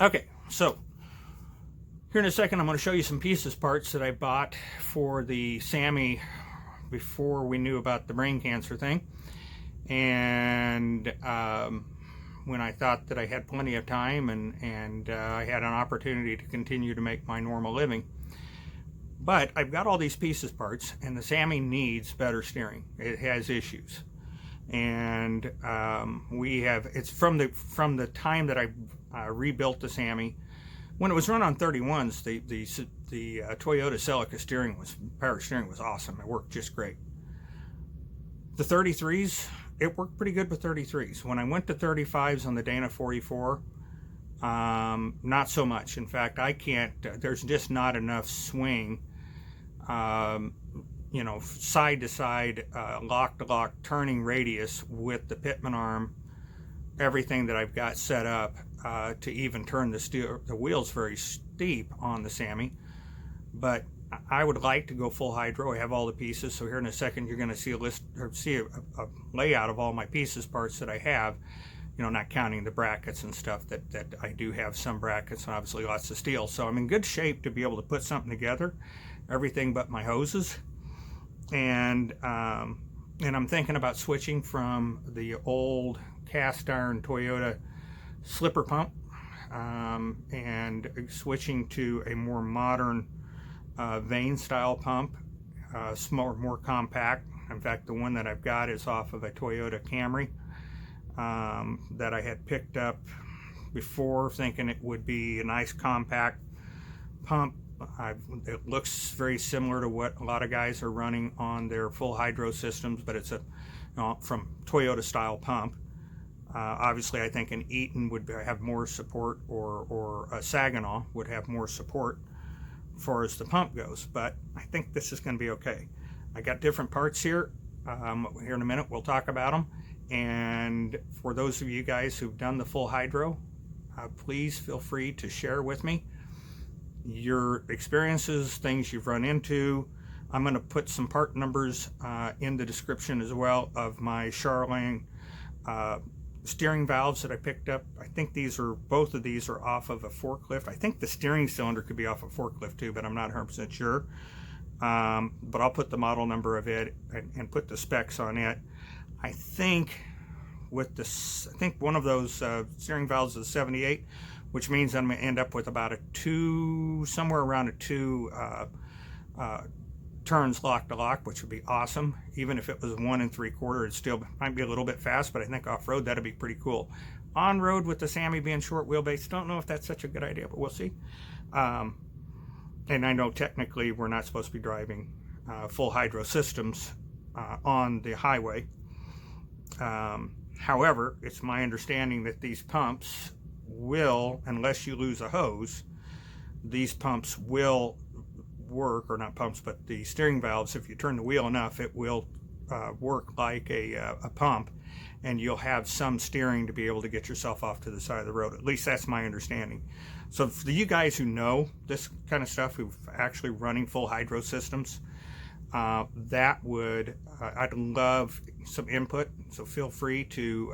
Okay, so here in a second I'm going to show you some pieces parts that I bought for the Sammy before we knew about the brain cancer thing, and when I thought that I had plenty of time and I had an opportunity to continue to make my normal living. But I've got all these pieces parts, and the Sammy needs better steering. It has issues, and it's from the time that I rebuilt the Sammy. When it was run on 31s, the Toyota Celica power steering was awesome. It worked just great. The 33s, it worked pretty good with 33s. When I went to 35s on the Dana 44, not so much. In fact, I can't. There's just not enough swing. Side to side, lock to lock, turning radius with the Pitman arm, everything that I've got set up to even turn the wheels very steep on the Sammy. But I would like to go full hydro. I have all the pieces, so here in a second you're going to see a layout of all my pieces parts that I have. Not counting the brackets and stuff that I do have some brackets and obviously lots of steel. So I'm in good shape to be able to put something together, everything but my hoses. And I'm thinking about switching from the old cast iron Toyota slipper pump and switching to a more modern vane style pump, more compact. In fact, the one that I've got is off of a Toyota Camry that I had picked up before, thinking it would be a nice compact pump. It looks very similar to what a lot of guys are running on their full hydro systems, but it's from Toyota style pump. Obviously, I think an Eaton would have more support, or a Saginaw would have more support as far as the pump goes, but I think this is going to be okay. I got different parts here. Here in a minute we'll talk about them. And for those of you guys who've done the full hydro, please feel free to share with me your experiences, things you've run into. I'm going to put some part numbers in the description as well of my Charlang steering valves that I picked up. I think both of these are off of a forklift. I think the steering cylinder could be off a forklift too, but I'm not 100% sure. But I'll put the model number of it and put the specs on it. I think one of those steering valves is 78, which means I'm going to end up with about somewhere around a 2 turns lock to lock, which would be awesome. Even if it was 1 3/4, it still might be a little bit fast, but I think off-road that'd be pretty cool. On-road with the Sammy being short wheelbase, don't know if that's such a good idea, but we'll see. And I know technically we're not supposed to be driving full hydro systems on the highway. However, it's my understanding that these pumps will, unless you lose a hose, these pumps will work, or not pumps, but the steering valves, if you turn the wheel enough, it will work like a pump, and you'll have some steering to be able to get yourself off to the side of the road. At least that's my understanding. So for you guys who know this kind of stuff, who've actually running full hydro systems, I'd love some input. So feel free to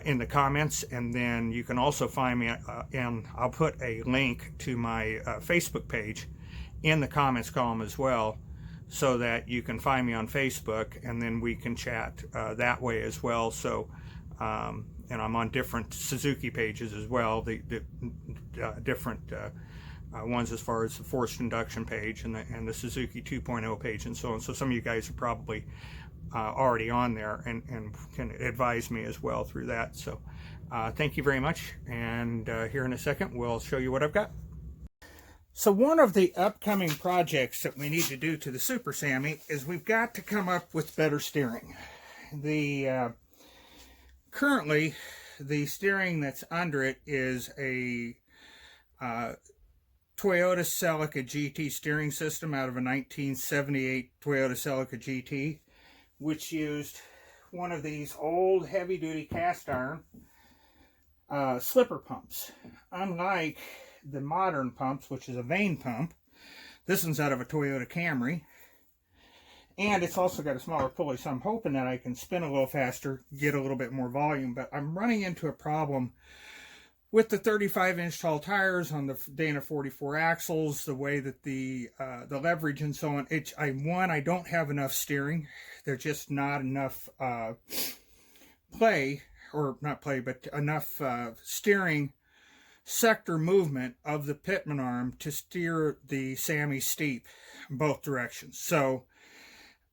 in the comments, and then you can also find me, and I'll put a link to my Facebook page in the comments column as well, so that you can find me on Facebook, and then we can chat that way as well. So and I'm on different Suzuki pages as well, the different ones as far as the forced induction page and the Suzuki 2.0 page and so on. So some of you guys are probably already on there and can advise me as well through that. So thank you very much, and here in a second we'll show you what I've got. So one of the upcoming projects that we need to do to the Super Sammy is we've got to come up with better steering. Currently the steering that's under it is a Toyota Celica GT steering system out of a 1978 Toyota Celica GT, which used one of these old heavy-duty cast iron slipper pumps. Unlike the modern pumps, which is a vane pump, this one's out of a Toyota Camry, And it's also got a smaller pulley, so I'm hoping that I can spin a little faster, get a little bit more volume. But I'm running into a problem with the 35-inch tall tires on the Dana 44 axles, the way that the leverage and so on. I don't have enough steering. There's just not enough enough steering sector movement of the pitman arm to steer the Sammy steep in both directions. So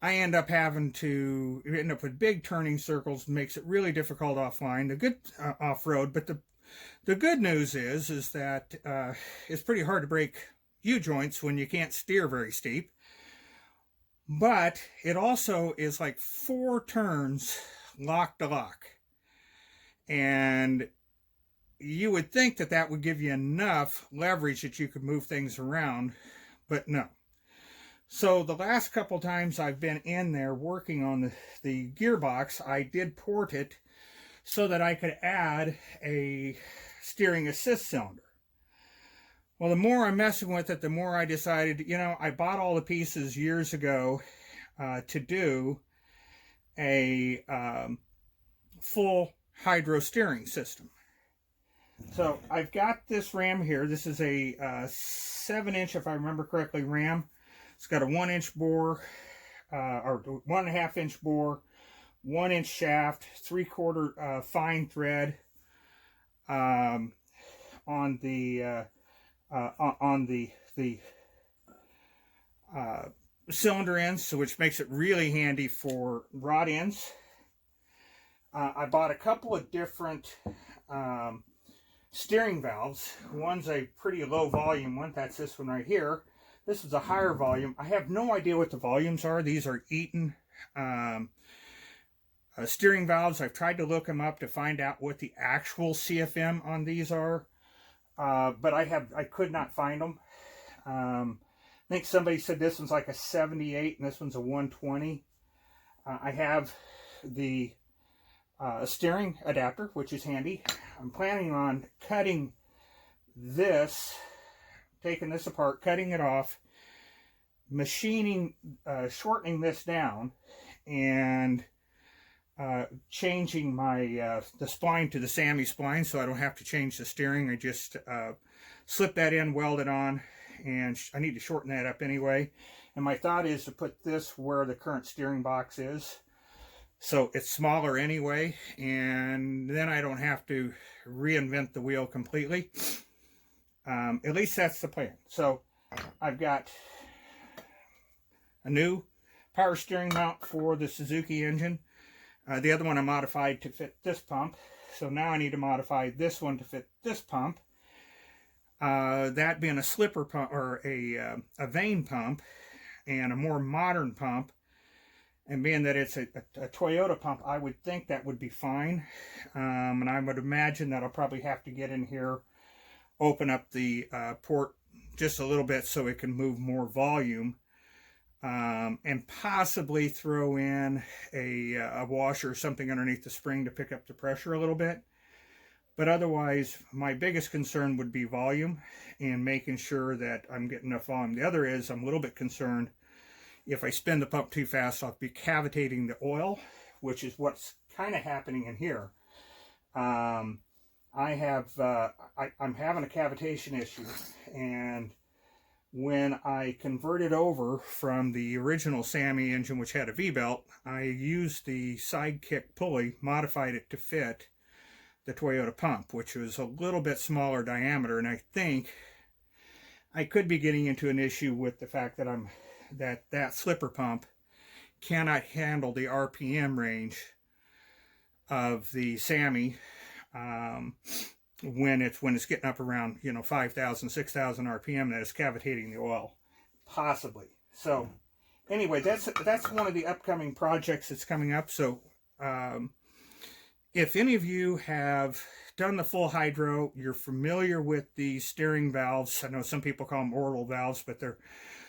I end up with big turning circles, makes it really difficult offline. The good off-road, but the good news is that it's pretty hard to break U-joints when you can't steer very steep. But it also is like 4 turns lock to lock. And you would think that that would give you enough leverage that you could move things around, but no. So the last couple times I've been in there working on the gearbox, I did port it so that I could add a steering assist cylinder. Well, the more I'm messing with it, the more I decided, I bought all the pieces years ago to do a full hydro steering system. So I've got this ram here. This is a 7-inch, if I remember correctly, ram. It's got a 1-inch bore, or 1.5-inch bore, 1-inch shaft, 3/4 fine thread on the cylinder ends, so which makes it really handy for rod ends. I bought a couple of different steering valves. One's a pretty low volume one. That's this one right here. This is a higher volume. I have no idea what the volumes are. These are Eaton steering valves. I've tried to look them up to find out what the actual CFM on these are, but I could not find them. I think somebody said this one's like a 78 and this one's a 120. I have the steering adapter, which is handy. I'm planning on cutting this, taking this apart, cutting it off, machining, shortening this down, and changing my the spline to the Sammy spline, so I don't have to change the steering. I just slip that in, weld it on, and I need to shorten that up anyway. And my thought is to put this where the current steering box is, so it's smaller anyway, and then I don't have to reinvent the wheel completely. At least that's the plan. So I've got a new power steering mount for the Suzuki engine. The other one I modified to fit this pump. So now I need to modify this one to fit this pump. That being a slipper pump, or a vane pump, and a more modern pump. And being that it's a Toyota pump, I would think that would be fine. And I would imagine that I'll probably have to get in here, open up the port just a little bit so it can move more volume, and possibly throw in a washer or something underneath the spring to pick up the pressure a little bit. But otherwise, my biggest concern would be volume and making sure that I'm getting enough volume. The other is I'm a little bit concerned if I spin the pump too fast, I'll be cavitating the oil, which is what's kind of happening in here. I'm having a cavitation issue, and when I converted over from the original Sammy engine, which had a V-belt, I used the sidekick pulley, modified it to fit the Toyota pump, which was a little bit smaller diameter, and I think I could be getting into an issue with the fact that that slipper pump cannot handle the RPM range of the Sammy when it's getting up around 5,000, 6,000 RPM. That is cavitating the oil, possibly. So anyway, that's one of the upcoming projects that's coming up. So if any of you have done the full hydro, you're familiar with the steering valves. I know some people call them orbital valves, but they're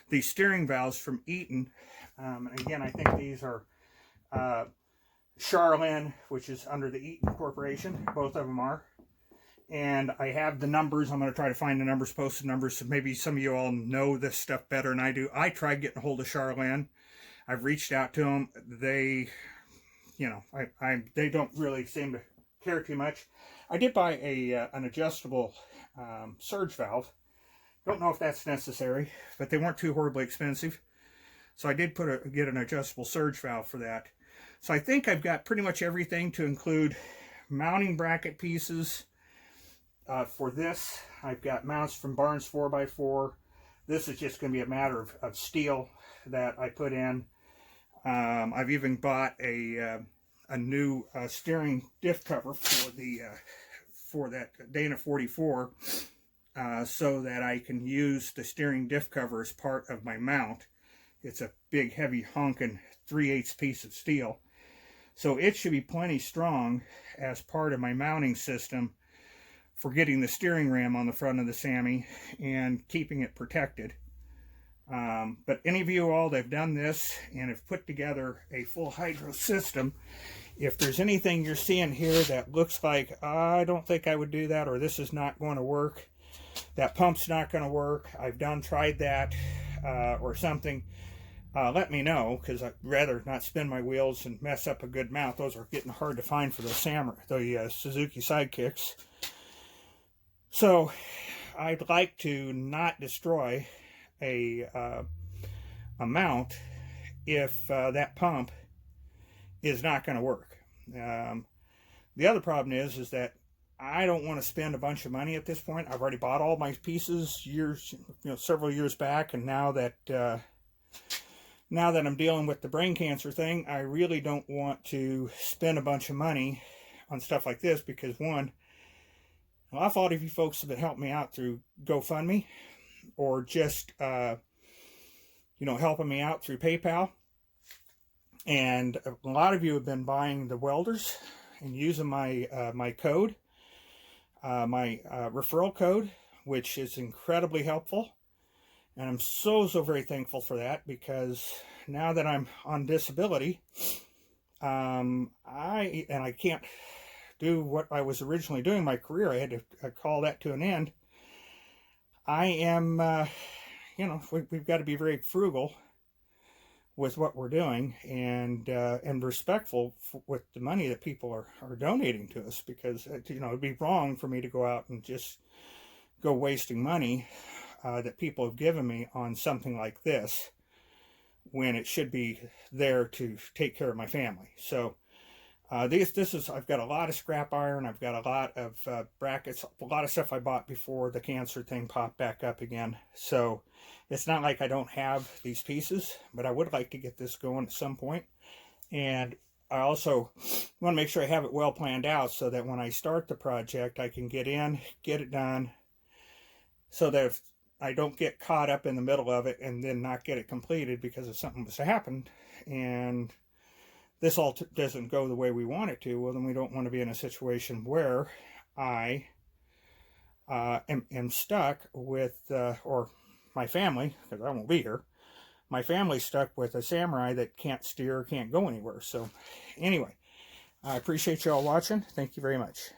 the steering valves from Eaton. Again, I think these are Charlene, which is under the Eaton Corporation. Both of them are. And I have the numbers. I'm going to try to find the numbers, posted numbers, so maybe some of you all know this stuff better than I do. I tried getting a hold of Charlene. I've reached out to them. They, you know, they don't really seem to care too much. I did buy an adjustable surge valve. Don't know if that's necessary, but they weren't too horribly expensive. So I did get an adjustable surge valve for that. So I think I've got pretty much everything to include mounting bracket pieces. For this, I've got mounts from Barnes 4x4. This is just going to be a matter of steel that I put in. I've even bought a new steering diff cover for that Dana 44, so that I can use the steering diff cover as part of my mount. It's a big, heavy, honking 3/8 piece of steel. So it should be plenty strong as part of my mounting system for getting the steering ram on the front of the Sammy and keeping it protected. But any of you all that have done this and have put together a full hydro system, if there's anything you're seeing here that looks like, I don't think I would do that, or this is not going to work, that pump's not going to work, I've tried that, or something, let me know, because I'd rather not spin my wheels and mess up a good mount. Those are getting hard to find for the Suzuki Sidekicks. So I'd like to not destroy a mount if that pump is not going to work. The other problem is that I don't want to spend a bunch of money at this point. I've already bought all my pieces several years back, and now that I'm dealing with the brain cancer thing, I really don't want to spend a bunch of money on stuff like this, because one, an awful lot of you folks have helped me out through GoFundMe, or just helping me out through PayPal, and a lot of you have been buying the welders and using my code, my referral code, which is incredibly helpful. And I'm so very thankful for that, because now that I'm on disability, I can't do what I was originally doing in my career. I had to call that to an end. I am, we've got to be very frugal with what we're doing, and respectful with the money that people are donating to us, because it'd be wrong for me to go out and just go wasting money that people have given me on something like this, when it should be there to take care of my family. So I've got a lot of scrap iron, I've got a lot of brackets, a lot of stuff I bought before the cancer thing popped back up again. So it's not like I don't have these pieces, but I would like to get this going at some point. And I also want to make sure I have it well planned out, so that when I start the project, I can get in, get it done, so that if I don't get caught up in the middle of it and then not get it completed because of something that's happened, and this all doesn't go the way we want it to, well, then we don't want to be in a situation where I am stuck with, or my family, because I won't be here, my family's stuck with a Samurai that can't steer, can't go anywhere. So anyway, I appreciate you all watching. Thank you very much.